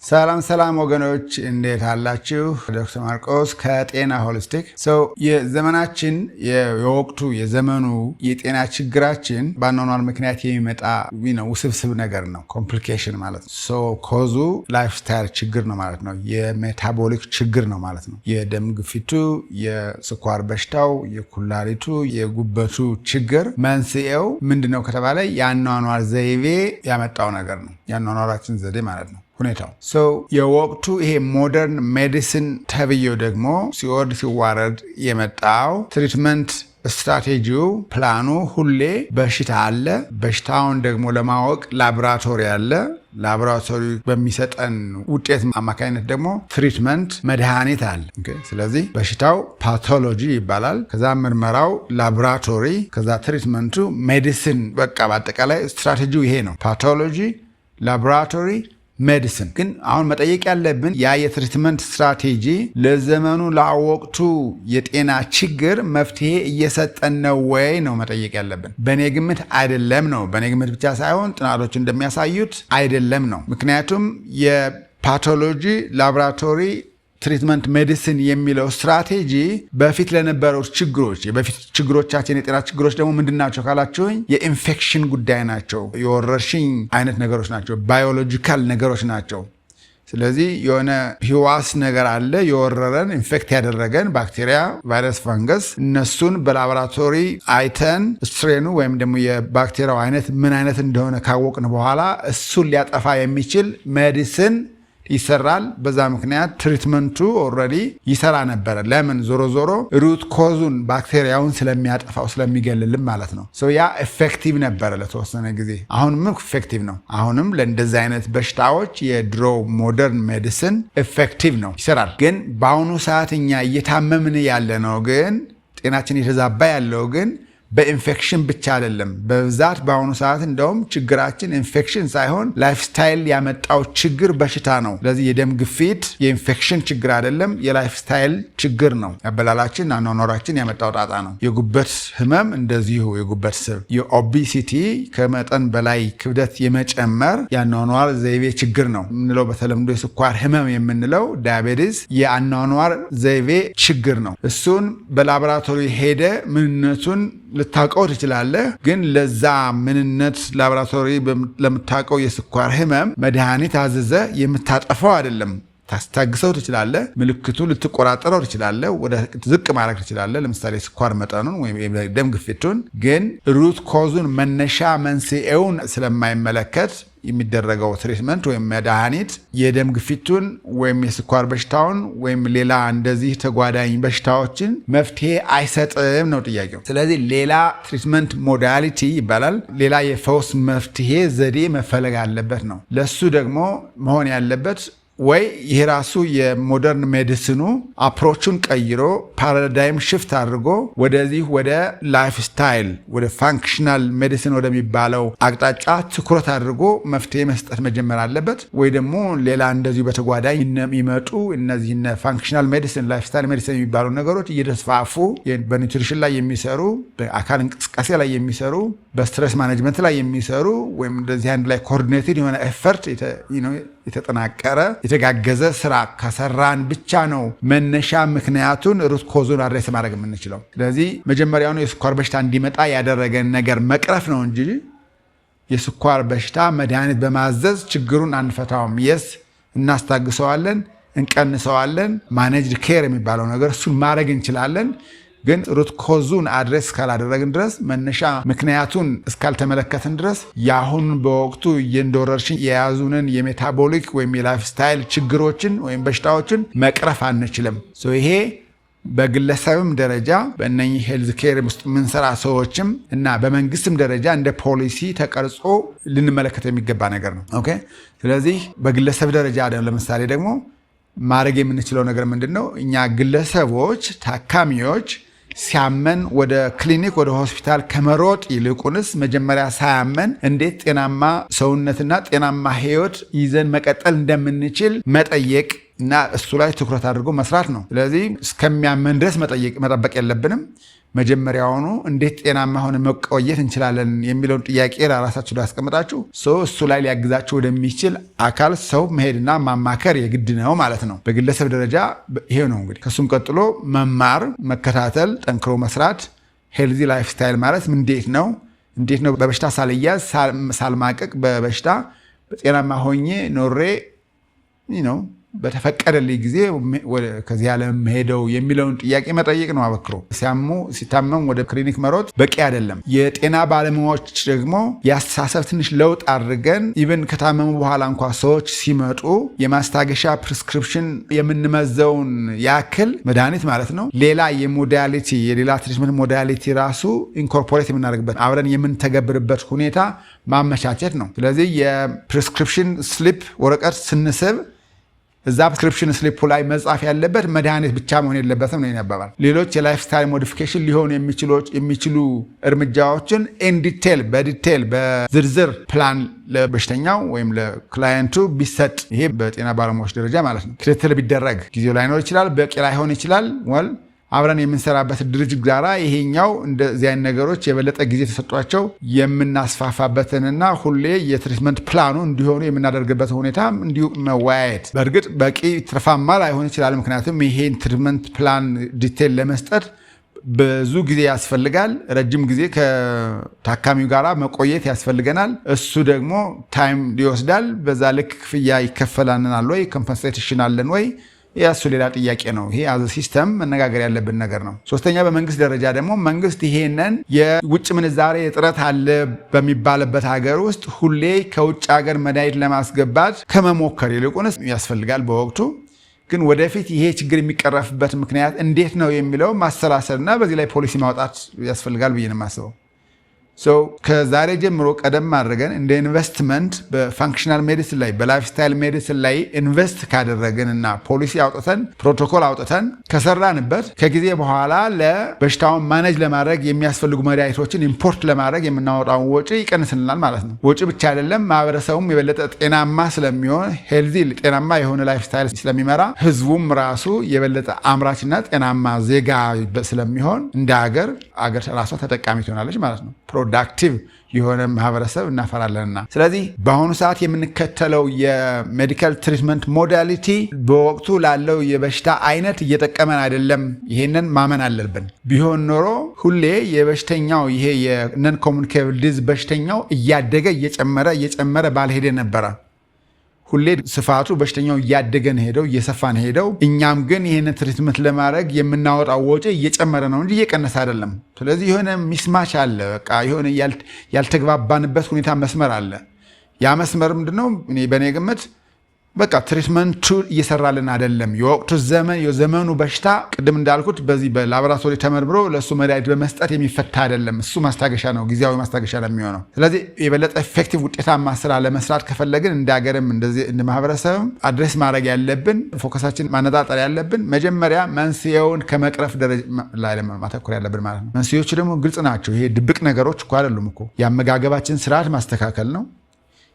ሰላም ወገኖች እንዴት አላችሁ? ዶክተር ማርቆስ ከጤና ሆሊስቲክ። የዘመናችን የወቅቱ የዘመኑ የጤና ችግራችን በአኗኗር ምክንያት የሚመጣ ውስብስብ ነገር ነው። ኮምፕሊኬሽን ማለት ነው። ኮዙ ላይፍ ስታይል ችግር ነው ማለት ነው። የሜታቦሊክ ችግር ነው ማለት ነው። የደም ግፊቱ፣ የስኳር በሽታው፣ የኩላሊቱ፣ የጉበቱ ችግር መንስኤው ምንድነው ከተባለ የአኗኗር ዘይቤ ያመጣው ነገር ነው። የአኗኗራችን ዘዴ ማለት ነው ሁኔታው። የወቅቱ ይሄ ሞደርን ሜዲሲን ተብዬው ደግሞ ሲወርድ ሲዋረድ የመጣው ትሪትመንት ስትራቴጂው ፕላኑ ሁሌ በሽታ አለ። በሽታውን ደግሞ ለማወቅ ላቦራቶሪ አለ። ላቦራቶሪ በሚሰጠን ውጤት አማካኝነት ደግሞ ትሪትመንት መድኃኒት አለ። ስለዚህ በሽታው ፓቶሎጂ ይባላል። ከዛ ምርመራው ላቦራቶሪ፣ ከዛ ትሪትመንቱ ሜዲሲን። በቃ በአጠቃላይ ስትራቴጂው ይሄ ነው። ፓቶሎጂ፣ ላቦራቶሪ፣ ሜዲሲን። ግን አሁን መጠየቅ ያለብን ያ የትሪትመንት ስትራቴጂ ለዘመኑ ለወቅቱ የጤና ችግር መፍትሄ እየሰጠን ነው ወይ ነው መጠየቅ ያለብን። በእኔ ግምት አይደለም ነው። በእኔ ግምት ብቻ ሳይሆን ጥናቶች እንደሚያሳዩት አይደለም ነው። ምክንያቱም የፓቶሎጂ ላቦራቶሪ ትሪትመንት ሜዲሲን የሚለው ስትራቴጂ በፊት ለነበሩት ችግሮች፣ በፊት ችግሮቻችን የጤና ችግሮች ደግሞ ምንድናቸው ካላችሁኝ የኢንፌክሽን ጉዳይ ናቸው። የወረርሽኝ አይነት ነገሮች ናቸው። ባዮሎጂካል ነገሮች ናቸው። ስለዚህ የሆነ ህዋስ ነገር አለ የወረረን ኢንፌክት ያደረገን ባክቴሪያ፣ ቫይረስ፣ ፈንገስ። እነሱን በላቦራቶሪ አይተን ስትሬኑ ወይም ደግሞ የባክቴሪያው አይነት ምን አይነት እንደሆነ ካወቅን በኋላ እሱን ሊያጠፋ የሚችል ሜዲሲን ይሰራል። በዛ ምክንያት ትሪትመንቱ ኦልሬዲ ይሰራ ነበረ። ለምን? ዞሮ ሩት ኮዙን ባክቴሪያውን ስለሚያጠፋው ስለሚገልልም ማለት ነው። ያ ኤፌክቲቭ ነበረ ለተወሰነ ጊዜ። አሁንም ኤፌክቲቭ ነው። አሁንም ለእንደዚህ አይነት በሽታዎች የድሮ ሞደርን ሜዲሲን ኤፌክቲቭ ነው፣ ይሰራል። ግን በአሁኑ ሰዓት እኛ እየታመምን ያለ ነው፣ ግን ጤናችን እየተዛባ ያለው ግን በኢንፌክሽን ብቻ አይደለም። በብዛት በአሁኑ ሰዓት እንደውም ችግራችን ኢንፌክሽን ሳይሆን ላይፍ ስታይል ያመጣው ችግር በሽታ ነው። ስለዚህ የደም ግፊት የኢንፌክሽን ችግር አይደለም፣ የላይፍ ስታይል ችግር ነው። ያበላላችን አኗኗራችን ያመጣው ጣጣ ነው። የጉበት ህመም እንደዚሁ፣ የጉበት ስብ፣ የኦቢሲቲ ከመጠን በላይ ክብደት የመጨመር የአኗኗር ዘይቤ ችግር ነው የምንለው። በተለምዶ የስኳር ህመም የምንለው ዳያቤቲስ የአኗኗር ዘይቤ ችግር ነው። እሱን በላቦራቶሪ ሄደ ምንነቱን ልታውቀው ትችላለህ። ግን ለዛ ምንነት ላቦራቶሪ ለምታውቀው የስኳር ህመም መድኃኒት አዘዘ የምታጠፋው አይደለም። ታስታግሰው ትችላለህ። ምልክቱ ልትቆራጠረው ትችላለህ። ወደ ዝቅ ማድረግ ትችላለህ። ለምሳሌ ስኳር መጠኑን ወይም ደም ግፊቱን። ግን ሩት ኮዙን መነሻ መንስኤውን ስለማይመለከት የሚደረገው ትሪትመንት ወይም መድኃኒት የደም ግፊቱን ወይም የስኳር በሽታውን ወይም ሌላ እንደዚህ ተጓዳኝ በሽታዎችን መፍትሄ አይሰጥም ነው ጥያቄው። ስለዚህ ሌላ ትሪትመንት ሞዳሊቲ ይባላል። ሌላ የፈውስ መፍትሄ ዘዴ መፈለግ አለበት ነው። ለሱ ደግሞ መሆን ያለበት ወይ ይህ ራሱ የሞደርን ሜዲሲኑ አፕሮቹን ቀይሮ ፓራዳይም ሽፍት አድርጎ ወደዚህ ወደ ላይፍ ስታይል ወደ ፋንክሽናል ሜዲሲን ወደሚባለው አቅጣጫ ትኩረት አድርጎ መፍትሄ መስጠት መጀመር አለበት። ወይ ደግሞ ሌላ እንደዚሁ በተጓዳኝ የሚመጡ እነዚህ ፋንክሽናል ሜዲሲን ላይፍ ስታይል ሜዲሲን የሚባሉ ነገሮች እየተስፋፉ በኒውትሪሽን ላይ የሚሰሩ፣ በአካል እንቅስቃሴ ላይ የሚሰሩ፣ በስትሬስ ማኔጅመንት ላይ የሚሰሩ ወይም እንደዚህ አንድ ላይ ኮኦርዲኔትድ የሆነ ኤፈርት የተጠናቀረ የተጋገዘ ስራ ከሰራን ብቻ ነው መነሻ ምክንያቱን ሩት ኮዙን አድሬስ ማድረግ የምንችለው። ስለዚህ መጀመሪያውኑ የስኳር በሽታ እንዲመጣ ያደረገን ነገር መቅረፍ ነው እንጂ የስኳር በሽታ መድኃኒት በማዘዝ ችግሩን አንፈታውም። የስ እናስታግሰዋለን፣ እንቀንሰዋለን። ማኔጅድ ኬር የሚባለው ነገር እሱን ማድረግ እንችላለን። ግን ሩት ኮዙን አድሬስ እስካላደረግን ድረስ መነሻ ምክንያቱን እስካልተመለከትን ድረስ የአሁን በወቅቱ የወረርሽኝ የያዙንን የሜታቦሊክ ወይም የላይፍ ስታይል ችግሮችን ወይም በሽታዎችን መቅረፍ አንችልም። ይሄ በግለሰብም ደረጃ በእነኚህ ሄልዝ ኬር ውስጥ የምንሰራ ሰዎችም እና በመንግስትም ደረጃ እንደ ፖሊሲ ተቀርጾ ልንመለከት የሚገባ ነገር ነው። ኦኬ። ስለዚህ በግለሰብ ደረጃ ለምሳሌ ደግሞ ማድረግ የምንችለው ነገር ምንድን ነው? እኛ ግለሰቦች ታካሚዎች ሲያመን ወደ ክሊኒክ ወደ ሆስፒታል ከመሮጥ ይልቁንስ መጀመሪያ ሳያመን እንዴት ጤናማ ሰውነትና ጤናማ ህይወት ይዘን መቀጠል እንደምንችል መጠየቅ እና እሱ ላይ ትኩረት አድርጎ መስራት ነው። ስለዚህ እስከሚያመን ድረስ መጠበቅ የለብንም። መጀመሪያውኑ እንዴት ጤናማ ሆነ መቆየት እንችላለን የሚለውን ጥያቄ ለራሳችሁ ላስቀምጣችሁ እሱ ላይ ሊያግዛችሁ ወደሚችል አካል ሰው መሄድና ማማከር የግድ ነው ማለት ነው። በግለሰብ ደረጃ ይሄ ነው እንግዲህ። ከሱም ቀጥሎ መማር፣ መከታተል፣ ጠንክሮ መስራት። ሄልዚ ላይፍ ስታይል ማለት እንዴት ነው በበሽታ ሳልያዝ ሳልማቀቅ በበሽታ በጤናማ ሆኜ ኖሬ ነው በተፈቀደልኝ ጊዜ ከዚህ ዓለም ሄደው የሚለውን ጥያቄ መጠየቅ ነው አበክሮ። ሲታመም ወደ ክሊኒክ መሮጥ በቂ አይደለም። የጤና ባለሙያዎች ደግሞ የአስተሳሰብ ትንሽ ለውጥ አድርገን ኢቨን ከታመሙ በኋላ እንኳ ሰዎች ሲመጡ የማስታገሻ ፕሪስክሪፕሽን የምንመዘውን ያክል መድኃኒት ማለት ነው ሌላ የሌላ ትሪትመንት ሞዳሊቲ ራሱ ኢንኮርፖሬት የምናደርግበት አብረን የምንተገብርበት ሁኔታ ማመቻቸት ነው። ስለዚህ የፕሪስክሪፕሽን ስሊፕ ወረቀት ስንስብ እዛ ፕሪስክሪፕሽን ስሊፑ ላይ መጻፍ ያለበት መድኃኒት ብቻ መሆን የለበትም ነው ያባባል። ሌሎች የላይፍ ስታይል ሞዲፊኬሽን ሊሆኑ የሚችሉ እርምጃዎችን በዲቴል በዝርዝር ፕላን ለበሽተኛው ወይም ለክላየንቱ ቢሰጥ፣ ይሄ በጤና ባለሙያዎች ደረጃ ማለት ነው ክትትል ቢደረግ። ጊዜው ላይኖር ይችላል፣ በቂ ላይሆን ይችላል። አብረን የምንሰራበት ድርጅት ጋራ ይሄኛው እንደዚህ አይነት ነገሮች የበለጠ ጊዜ ተሰጧቸው የምናስፋፋበትንና ሁሌ የትሪትመንት ፕላኑ እንዲሆኑ የምናደርግበት ሁኔታ እንዲሁ መወያየት። በእርግጥ በቂ ትርፋማ ላይሆን ይችላል። ምክንያቱም ይሄን ትሪትመንት ፕላን ዲቴል ለመስጠት ብዙ ጊዜ ያስፈልጋል። ረጅም ጊዜ ከታካሚው ጋር መቆየት ያስፈልገናል። እሱ ደግሞ ታይም ሊወስዳል። በዛ ልክ ክፍያ ይከፈላናል ወይ? ኮምፐንሴሽን አለን ወይ? ያሱ ሌላ ጥያቄ ነው። ይሄ አዘ ሲስተም መነጋገር ያለብን ነገር ነው። ሶስተኛ በመንግስት ደረጃ ደግሞ መንግስት ይሄንን የውጭ ምንዛሬ እጥረት አለ በሚባልበት ሀገር ውስጥ ሁሌ ከውጭ ሀገር መድኃኒት ለማስገባት ከመሞከር ይልቁንስ ያስፈልጋል በወቅቱ ግን ወደፊት ይሄ ችግር የሚቀረፍበት ምክንያት እንዴት ነው የሚለው ማሰላሰልና በዚህ ላይ ፖሊሲ ማውጣት ያስፈልጋል ብዬ ነው የማስበው። ከዛሬ ጀምሮ ቀደም አድርገን እንደ ኢንቨስትመንት በፋንክሽናል ሜዲሲን ላይ በላይፍ ስታይል ሜዲሲን ላይ ኢንቨስት ካደረግንና ፖሊሲ አውጥተን ፕሮቶኮል አውጥተን ከሰራንበት ከጊዜ በኋላ ለበሽታውን ማኔጅ ለማድረግ የሚያስፈልጉ መድኃኒቶችን ኢምፖርት ለማድረግ የምናወጣውን ወጪ ይቀንስልናል ማለት ነው። ወጪ ብቻ አይደለም፣ ማህበረሰቡም የበለጠ ጤናማ ስለሚሆን ሄልዚ ጤናማ የሆነ ላይፍ ስታይል ስለሚመራ ህዝቡም ራሱ የበለጠ አምራችና ጤናማ ዜጋ ስለሚሆን እንደ አገር ራሷ ተጠቃሚ ትሆናለች ማለት ነው። ፕሮዳክቲቭ የሆነ ማህበረሰብ እናፈራለንና። ስለዚህ በአሁኑ ሰዓት የምንከተለው የሜዲካል ትሪትመንት ሞዳሊቲ በወቅቱ ላለው የበሽታ አይነት እየጠቀመን አይደለም። ይሄንን ማመን አለብን። ቢሆን ኖሮ ሁሌ የበሽተኛው ይሄ የነን ኮሙኒኬብል ዲዝ በሽተኛው እያደገ እየጨመረ ባልሄደ ነበረ። ሁሌ ስፋቱ በሽተኛው እያደገን ሄደው እየሰፋን ሄደው፣ እኛም ግን ይህንን ትሪትመንት ለማድረግ የምናወጣው ወጪ እየጨመረ ነው እንጂ እየቀነሰ አይደለም። ስለዚህ የሆነ ሚስማች አለ። በቃ የሆነ ያልተግባባንበት ሁኔታ መስመር አለ። ያ መስመር ምንድነው? በእኔ ግምት በቃ ትሪትመንቱ እየሰራልን አይደለም። የወቅቱ የዘመኑ በሽታ ቅድም እንዳልኩት በዚህ በላቦራቶሪ ተመርምሮ ለእሱ መድኃኒት በመስጠት የሚፈታ አይደለም። እሱ ማስታገሻ ነው፣ ጊዜያዊ ማስታገሻ ነው የሚሆነው። ስለዚህ የበለጠ ኤፌክቲቭ ውጤታማ ስራ ለመስራት ከፈለግን እንደ ሀገርም እንደዚህ እንደ ማህበረሰብም አድሬስ ማድረግ ያለብን ፎከሳችን ማነጣጠር ያለብን መጀመሪያ መንስኤውን ከመቅረፍ ደረጃ ላይ ማተኮር ያለብን ማለት ነው። መንስኤዎቹ ደግሞ ግልጽ ናቸው። ይሄ ድብቅ ነገሮች እኮ አይደሉም እኮ። የአመጋገባችን ስርዓት ማስተካከል ነው።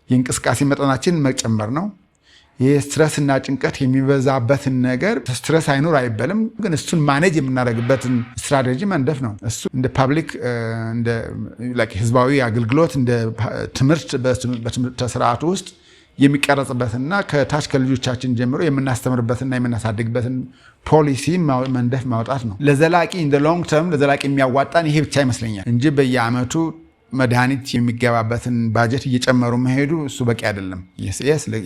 የእንቅስቃሴ መጠናችን መጨመር ነው። ይህ ስትረስና ጭንቀት የሚበዛበትን ነገር ስትረስ አይኖር አይበልም፣ ግን እሱን ማኔጅ የምናደርግበትን ስትራቴጂ መንደፍ ነው። እሱ እንደ ፓብሊክ እንደ ህዝባዊ አገልግሎት እንደ ትምህርት በትምህርት ስርዓቱ ውስጥ የሚቀረጽበትና ከታች ከልጆቻችን ጀምሮ የምናስተምርበትና የምናሳድግበትን ፖሊሲ መንደፍ ማውጣት ነው። ለዘላቂ እንደ ሎንግ ተርም ለዘላቂ የሚያዋጣን ይሄ ብቻ ይመስለኛል እንጂ በየአመቱ መድኃኒት የሚገባበትን ባጀት እየጨመሩ መሄዱ እሱ በቂ አይደለም።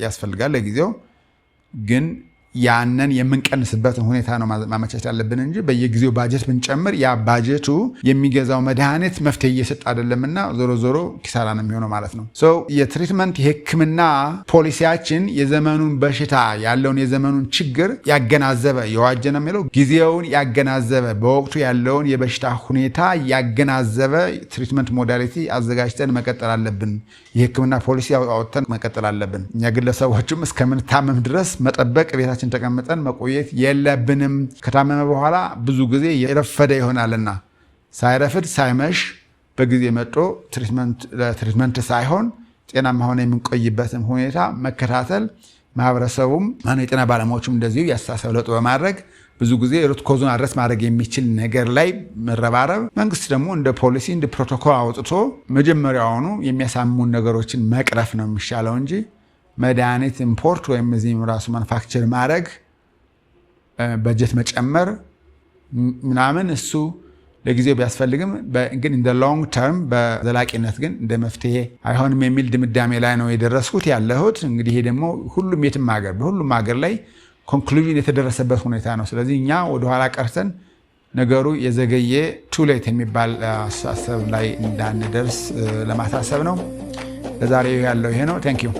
ያስፈልጋል ለጊዜው ግን ያንን የምንቀንስበትን ሁኔታ ነው ማመቻቸት ያለብን እንጂ በየጊዜው ባጀት ብንጨምር ያ ባጀቱ የሚገዛው መድኃኒት መፍትሄ እየሰጥ አይደለምና ዞሮ ዞሮ ኪሳራ ነው የሚሆነው ማለት ነው። የትሪትመንት የህክምና ፖሊሲያችን የዘመኑን በሽታ ያለውን የዘመኑን ችግር ያገናዘበ የዋጀ ነው የሚለው ጊዜውን ያገናዘበ በወቅቱ ያለውን የበሽታ ሁኔታ ያገናዘበ ትሪትመንት ሞዳሊቲ አዘጋጅተን መቀጠል አለብን። የህክምና ፖሊሲ አውጥተን መቀጠል አለብን። እኛ ግለሰቦችም እስከምንታመም ድረስ መጠበቅ ቤታችን ተቀምጠን መቆየት የለብንም። ከታመመ በኋላ ብዙ ጊዜ የረፈደ ይሆናልና ሳይረፍድ ሳይመሽ በጊዜ መጥቶ ትሪትመንት ሳይሆን ጤናማ ሆነ የምንቆይበትን ሁኔታ መከታተል ማህበረሰቡም የጤና ባለሙያዎችም እንደዚሁ ያስተሳሰብ ለውጥ በማድረግ ብዙ ጊዜ ሩት ኮዙን አድረስ ማድረግ የሚችል ነገር ላይ መረባረብ፣ መንግስት ደግሞ እንደ ፖሊሲ እንደ ፕሮቶኮል አውጥቶ መጀመሪያውኑ የሚያሳሙን ነገሮችን መቅረፍ ነው የሚሻለው እንጂ መድኃኒት ኢምፖርት ወይም እዚህም ራሱ ማኑፋክቸር ማድረግ በጀት መጨመር ምናምን እሱ ለጊዜው ቢያስፈልግም ግን in the long term በዘላቂነት ግን እንደ መፍትሄ አይሆንም የሚል ድምዳሜ ላይ ነው የደረስኩት ያለሁት። እንግዲህ ይሄ ደግሞ ሁሉም የትም ሀገር በሁሉም ሀገር ላይ ኮንክሉዥን የተደረሰበት ሁኔታ ነው። ስለዚህ እኛ ወደ ኋላ ቀርተን ነገሩ የዘገየ too late የሚባል አስተሳሰብ ላይ እንዳንደርስ ለማሳሰብ ነው። ለዛሬው ያለው ይሄ ነው። Thank you.